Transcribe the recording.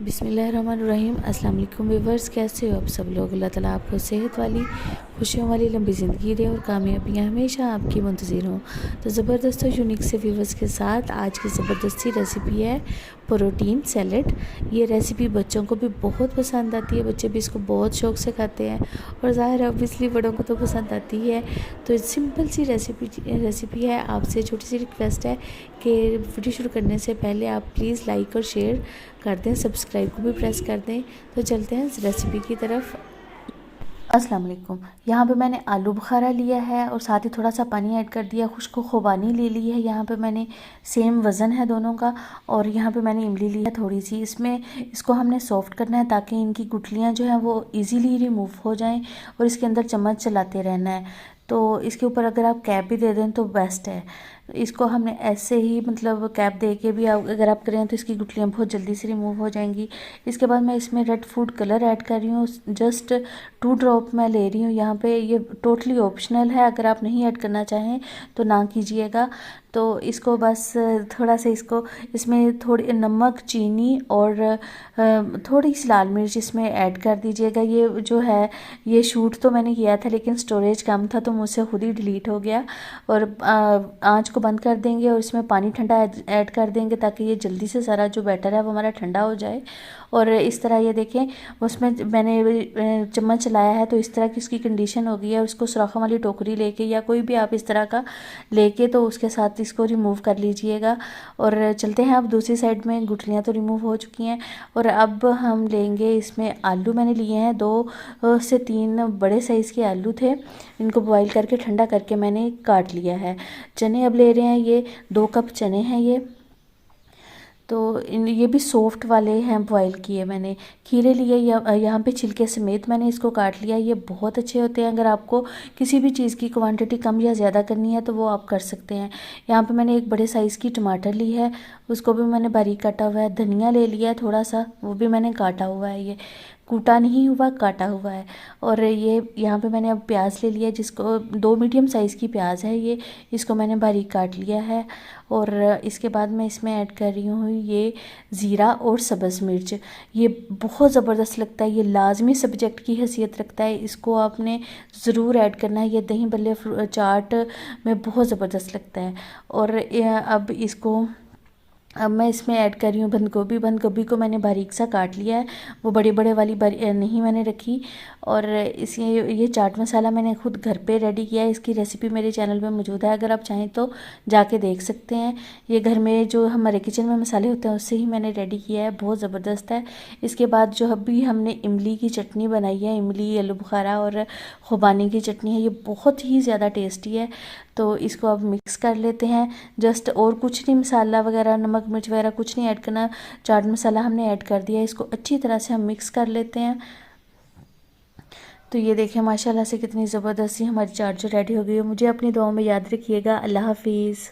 बिस्मिल्लाहिर्रहमानिर्रहीम। अस्सलाम वालेकुम व्यूअर्स, कैसे हो आप सब लोग। अल्लाह ताला आपको सेहत वाली, खुशियों वाली लंबी ज़िंदगी दे और कामयाबियाँ हमेशा आपकी मुंतज़िर हों। तो ज़बरदस्त और यूनिक से व्यूअर्स के साथ आज की ज़बरदस्ती रेसिपी है प्रोटीन सैलड। ये रेसिपी बच्चों को भी बहुत पसंद आती है, बच्चे भी इसको बहुत शौक़ से खाते हैं और ज़ाहिर है ऑब्वियसली बड़ों को तो पसंद आती है। तो सिंपल सी रेसिपी है। आपसे छोटी सी रिक्वेस्ट है कि वीडियो शुरू करने से पहले आप प्लीज़ लाइक और शेयर कर दें, सब्सक्राइब को भी प्रेस कर दें। तो चलते हैं इस रेसिपी की तरफ। अस्सलाम वालेकुम। यहाँ पे मैंने आलू बुखारा लिया है और साथ ही थोड़ा सा पानी ऐड कर दिया। खुश्क खुबानी ले ली है। यहाँ पे मैंने सेम वज़न है दोनों का। और यहाँ पे मैंने इमली ली है थोड़ी सी। इसको हमने सॉफ्ट करना है ताकि इनकी गुठलियाँ जो हैं वो इजीली रिमूव हो जाएं और इसके अंदर चम्मच चलाते रहना है। तो इसके ऊपर अगर आप कैप भी दे दें तो बेस्ट है। इसको हमने ऐसे ही मतलब कैप दे के भी अगर आप करें तो इसकी गुठलियाँ बहुत जल्दी से रिमूव हो जाएंगी। इसके बाद मैं इसमें रेड फूड कलर ऐड कर रही हूँ, जस्ट 2 ड्रॉप मैं ले रही हूँ यहाँ पे। ये टोटली ऑप्शनल है, अगर आप नहीं ऐड करना चाहें तो ना कीजिएगा। तो इसको बस थोड़ा सा इसमें थोड़ी नमक, चीनी और थोड़ी सी लाल मिर्च इसमें ऐड कर दीजिएगा। ये जो है ये शूट तो मैंने किया था लेकिन स्टोरेज कम था तो मुझसे खुद ही डिलीट हो गया। और आँच को बंद कर देंगे और इसमें पानी ठंडा ऐड कर देंगे ताकि ये जल्दी से सारा जो बैटर है वो हमारा ठंडा हो जाए। और इस तरह ये देखें उसमें मैंने चम्मच चलाया है तो इस तरह की इसकी कंडीशन हो गई है। उसको सुराखों वाली टोकरी लेके या कोई भी आप इस तरह का लेके तो उसके साथ इसको रिमूव कर लीजिएगा। और चलते हैं अब दूसरी साइड में। गुठलियाँ तो रिमूव हो चुकी हैं और अब हम लेंगे इसमें आलू। मैंने लिए हैं 2 से 3 बड़े साइज़ के आलू थे। इनको बॉईल करके ठंडा करके मैंने काट लिया है। चने अब ले रहे हैं, ये 2 कप चने हैं ये। तो ये भी सॉफ्ट वाले हैं, बॉईल किए मैंने। खीरे लिए यहाँ पे छिलके समेत मैंने इसको काट लिया। ये बहुत अच्छे होते हैं। अगर आपको किसी भी चीज़ की क्वांटिटी कम या ज़्यादा करनी है तो वो आप कर सकते हैं। यहाँ पे मैंने एक बड़े साइज़ की टमाटर ली है, उसको भी मैंने बारीक काटा हुआ है। धनिया ले लिया है थोड़ा सा, वो भी मैंने काटा हुआ है। ये कूटा नहीं हुआ, काटा हुआ है। और ये यहाँ पे मैंने अब प्याज ले लिया, जिसको 2 मीडियम साइज़ की प्याज है ये, इसको मैंने बारीक काट लिया है। और इसके बाद मैं इसमें ऐड कर रही हूँ ये ज़ीरा और सब्ज़ मिर्च। ये बहुत ज़बरदस्त लगता है, ये लाजमी सब्जेक्ट की हैसियत रखता है। इसको आपने ज़रूर ऐड करना है, ये दही बल्ले चाट में बहुत ज़बरदस्त लगता है। और अब मैं इसमें ऐड कर रही हूँ बंद गोभी। बंद गोभी को मैंने बारीक सा काट लिया है, वो बड़े बड़े वाली नहीं मैंने रखी। और ये चाट मसाला मैंने खुद घर पे रेडी किया है। इसकी रेसिपी मेरे चैनल पे मौजूद है, अगर आप चाहें तो जाके देख सकते हैं। ये घर में जो हमारे किचन में मसाले होते हैं उससे ही मैंने रेडी किया है, बहुत ज़बरदस्त है। इसके बाद जो अभी हमने इमली की चटनी बनाई है, इमली, आलू बुखारा और खुबानी की चटनी है, ये बहुत ही ज़्यादा टेस्टी है। तो इसको अब मिक्स कर लेते हैं जस्ट, और कुछ नहीं, मसाला वगैरह, नमक मिर्च वगैरह कुछ नहीं ऐड करना। चाट मसाला हमने ऐड कर दिया। इसको अच्छी तरह से हम मिक्स कर लेते हैं। तो ये देखें माशाल्लाह से कितनी ज़बरदस्त सी हमारी चाट जो रेडी हो गई है। मुझे अपनी दुआओं में याद रखिएगा। अल्लाह हाफिज़।